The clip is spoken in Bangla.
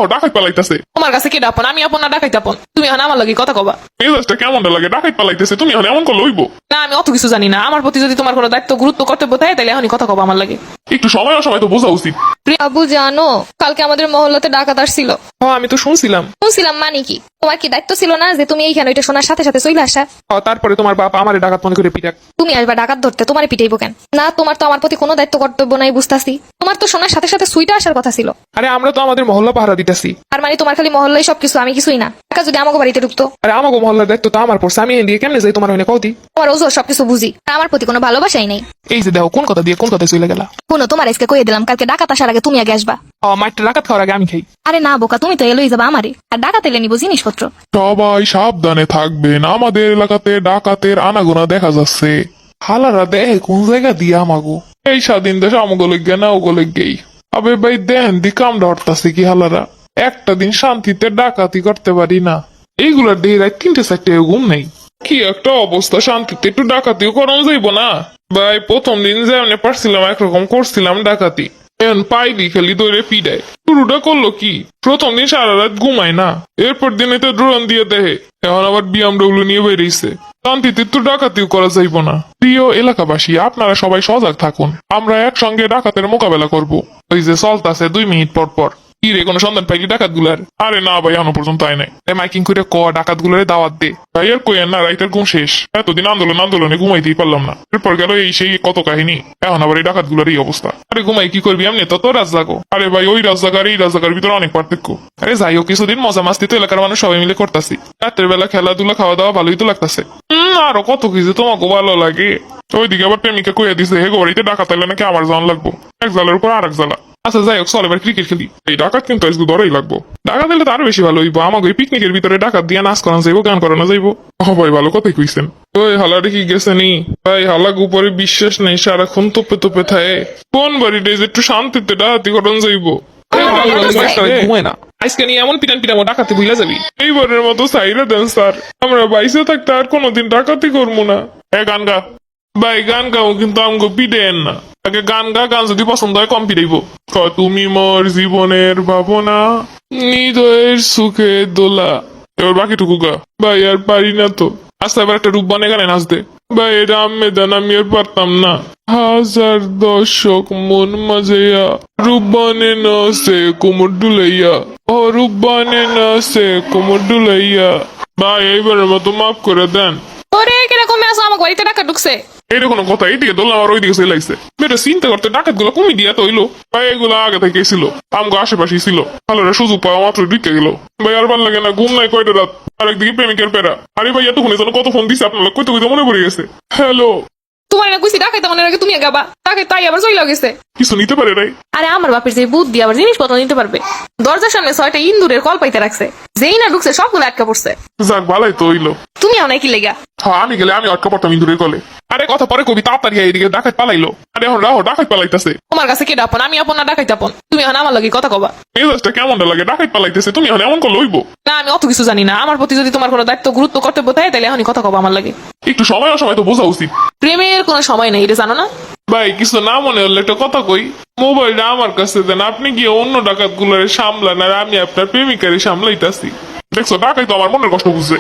ও ডাকাত পালাইতেছে। তোমার কাছে কে আপন? আমি আপন না ডাকাইতে আপন? তুমি এখন আমার লাগে কথা কবা। মেজাজটা কেমনটা লাগে? ডাকাত পালাইতেছে, তুমি এখন এমন করলে হইব? না, আমি অত কিছু জানি না। আমার প্রতি যদি তোমার কোনো দায়িত্ব গুরুত্ব কর্তব্য থাকে তাহলে এখনই কথা কবা আমার লাগে। একটু সময় অসময় তো বোঝা উচিত। আবু জানো, কালকে আমাদের মহল্লাতে ডাকাত আসছিল। আমি তো শুনছিলাম। শুনছিলাম মানে কি? তোমার কি দায়িত্ব ছিল না যে তুমি এইখানে ওইটা শোনার সাথে সাথে চলে আসা? তারপরে তোমার বাপ আমারে ডাকাত মনে করে পিটাক। তুমি আসবা ডাকাত ধরতে, তোমার পিটাইবো কেন? না, তোমার তো আমার প্রতি কোনো দায়িত্ব কর্তব্য নাই বুঝতাছি। তোমার তো শোনার সাথে সাথে সুইটা আসার কথা ছিল। আরে আমরা তো আমাদের মহল্লা পাহারা দিতেছি। আর মানে তোমার খালি মহল্লাই সবকিছু, আমি কিছুই না। টাকা যদি আমাকে বাড়িতে ঢুকতো। আরে আমাকে মহল্লার দায়িত্ব তো আমার পড়ছে, আমি এদিকে কেমনে যাই তোমার হইনে কৌদি? তোমার ওজোর সবকিছু বুঝি, আর আমার প্রতি কোনো ভালোবাসাই নেই। এই যে দেখো কোন কথা দিয়ে কোন কথা চলে গেলা। কোনো তোমার আজকে কইয়ে দিলাম, কালকে ডাকাত আসার আগে তুমি আগে আসবা। মাইটটা ডাকাত খাওয়ার আগে আমি খাই। আরে না বোকা, তুমি তো এলোই যাবা আমারে, আর ডাকাত এলে নিবো জিনিসপত্র। সবাই সাবধানে থাকবেন, আমাদের এলাকাতে ডাকাতের আনাগোনা দেখা যাচ্ছে। হালারা দেয় কোন জায়গা দিয়ে আমাগো এই স্বাধীন দেশ আমাগো লেগে না ওগো লেগেই। আবে ভাই দেন দি কামড়া হরতাছে কি হালারা। একটা দিন শান্তিতে ডাকাতি করতে পারি না, এইগুলার দেহে রাত 3-4 ঘুম নেই। কি একটা অবস্থা, শান্তিতে একটু ডাকাতিও করানো যাইব না? ভাই প্রথম দিন যেমন পারছিলাম একরকম করছিলাম ডাকাতি, এখন পাইলি খালি দৌড়ে পিডায়। শুরুটা করলো কি, প্রথম দিন সারা রাত ঘুমায় না, এরপর দিনে তো ড্রোন দিয়ে দেহে, এখন আবার বিএমডব্লিউ নিয়ে বেরিয়েছে। শান্তিতে তো ডাকাতিও করা যাইব না। প্রিয় এলাকাবাসী, আপনারা সবাই সজাগ থাকুন, আমরা একসঙ্গে ডাকাতের মোকাবেলা করব। ওই যে চলতাছে 2 মিনিট পর পর। কি রে, কোনো সন্ধান পাইলি ডাকাত গুলার? আরে না ভাই, এখনো পর্যন্ত আয় নাই। মাইকিং করে ডাকাত গুলারে দাওয়াত দে ভাই। আর কই না, রাইতের ঘুম শেষ। এতদিন আন্দোলনে ঘুমাইতেই পারলাম না, এরপর গেল এই সেই কত কাহিনী, এখন আবার এই ডাকাত গুলার এই অবস্থা। আরে ঘুমাই কি করবি, এমনি তো রাজ লাগো। আরে ভাই ওই রাজ জায়গা আর এই রাজ জায়গার ভিতরে অনেক পার্থক্য। আরে যাই হোক, কিছুদিন মজা মাস্তি তো এলাকার মানুষ সবাই মিলে করতেছি। রাতের বেলা খেলাধুলা খাওয়া দাওয়া ভালোই তো লাগতেছে। আরো কত কিছু তোমাকে ভালো লাগে। ওইদিকে আবার প্রেমিকা কইয়া দিছে হে বাড়িতে ডাকাত এলে নাকি আমার জান লাগবো, এক জালের উপর আর এক জ্বালা। আচ্ছা যাই হোক, চল এবার ক্রিকেট খেলি। এই ডাকাত কিন্তু আজকে ধরেই লাগবো। ডাকাত দিলে তো আরো বেশি ভালো হইব। আমাকে ওই পিকনিকের ভিতরে ডাকাত দিয়ে নাচ করানো যাইব, গান করানো যাইব। ভাই ভালো কথাই কইছেন। ওই হালা দেখি গেছে নি ভাই, হালাক উপরে বিশ্বাস নেই, সারাক্ষণ তোপে তোপে থাকে। কোন বাড়িটা যে একটু শান্তিতে ডাকাতি করানো যাইব। ঘুমায় না আজকে নিয়ে এমন পিটান পিটামো ডাকাতি ভুলে যাবি। এইবারের মতো সাইরা দেন স্যার, আমরা বাইসে থাকতে আর কোনোদিন ডাকাতি করবো না। গান গা ভাই, গান গাও কিন্তু আমাকে পিটেন না। আগে গান গা, গান যদি পছন্দ হয় কম পিটাইব। তুমি মোর জীবনের ভাবনা, হৃদয়ের সুখে দোলা। এবার বাকিটুকু গা ভাই, আর পারি না তো। আস্তে এবার একটা রূপ বানে গানে নাচ দে ভাই। এটা আমি দেন, আমি আর পারতাম না। হাজার দর্শক মন মাঝেয়া, রূপ বানে নসে কোমর ডুলাইয়া, ও রূপ বানে নসে কোমর ডুলাইয়া। ভাই এইবারের মতো মাফ করে দেন। ওরে কিরকম আসো, আমার বাড়িতে ডাকাত ঢুকছে। এটা কোনো কথা? এইদিকে দোলনা আর ওইদিকে চলে লাগছে। এটা চিন্তা করতে ডাকাত গুলো কমে দিয়া তো হইলো ভাই, এগুলো আগে থেকে ছিল, আমগো আশেপাশেই ছিল। ভালো সুযোগ পাওয়া মাত্র ঢুকে গেল ভাই। আর ভাল লাগে না, ঘুম নাই কয়টা রাত, আর একদিকে প্রেমিকের পেরা। আরে ভাই এতক্ষণে যেন কত ফোন দিছে আপনার, কইতে কইতে মনে পড়ে গেছে। হ্যালো, তোমার না কইছি ডাকাইতে মনে রাখে, তুমি গাবা ডাকাই তাই আবার চলে গেছে। কিছু নিতে পারে নাই? আরে আমার বাপের যে বুদ্ধি, আবার জিনিসপত্র নিতে পারবে। দরজার সামনে 6টা ইন্দুরের কল পাইতে রাখছে, যেই না ঢুকছে সবগুলো আটকা পড়ছে। যাক ভালাই তো হইলো। তুমি অনেক লেগা। হ্যাঁ আমি গেলে আমি আটকা পড়তাম ইন্দুরের কলে। আরে কথা পরে কবি, তাড়াতাড়ি এদিকে ডাকাত পালাইলো। আরে এখন রাহো, ডাকাত পালাইতেছে। তোমার কাছে কে আপন? আমি আপন না ডাকাইতে আপন? তুমি এখন আমার লাগে কথা কবা। মেজাজটা কেমনটা লাগে? ডাকাত পালাইতেছে, তুমি এখন এমন করলে হইব? না, আমি অত কিছু জানি না। আমার প্রতি যদি তোমার কোনো দায়িত্ব গুরুত্ব কর্তব্য থাকে তাহলে এখনই কথা কবা আমার লাগে। একটু সময় অসময় তো বোঝা উচিত। প্রেমের কোনো সময় নেই, এটা জানো না? ভাই কিছু না মনে হলে একটা কথা কই, মোবাইলটা আমার কাছে দেন, আপনি গিয়ে অন্য ডাকাত গুলারে সামলান, আর আমি আপনার প্রেমিকারে সামলাইতাছি। দেখছো, ডাকাই তো আমার মনের কষ্ট বুঝছে।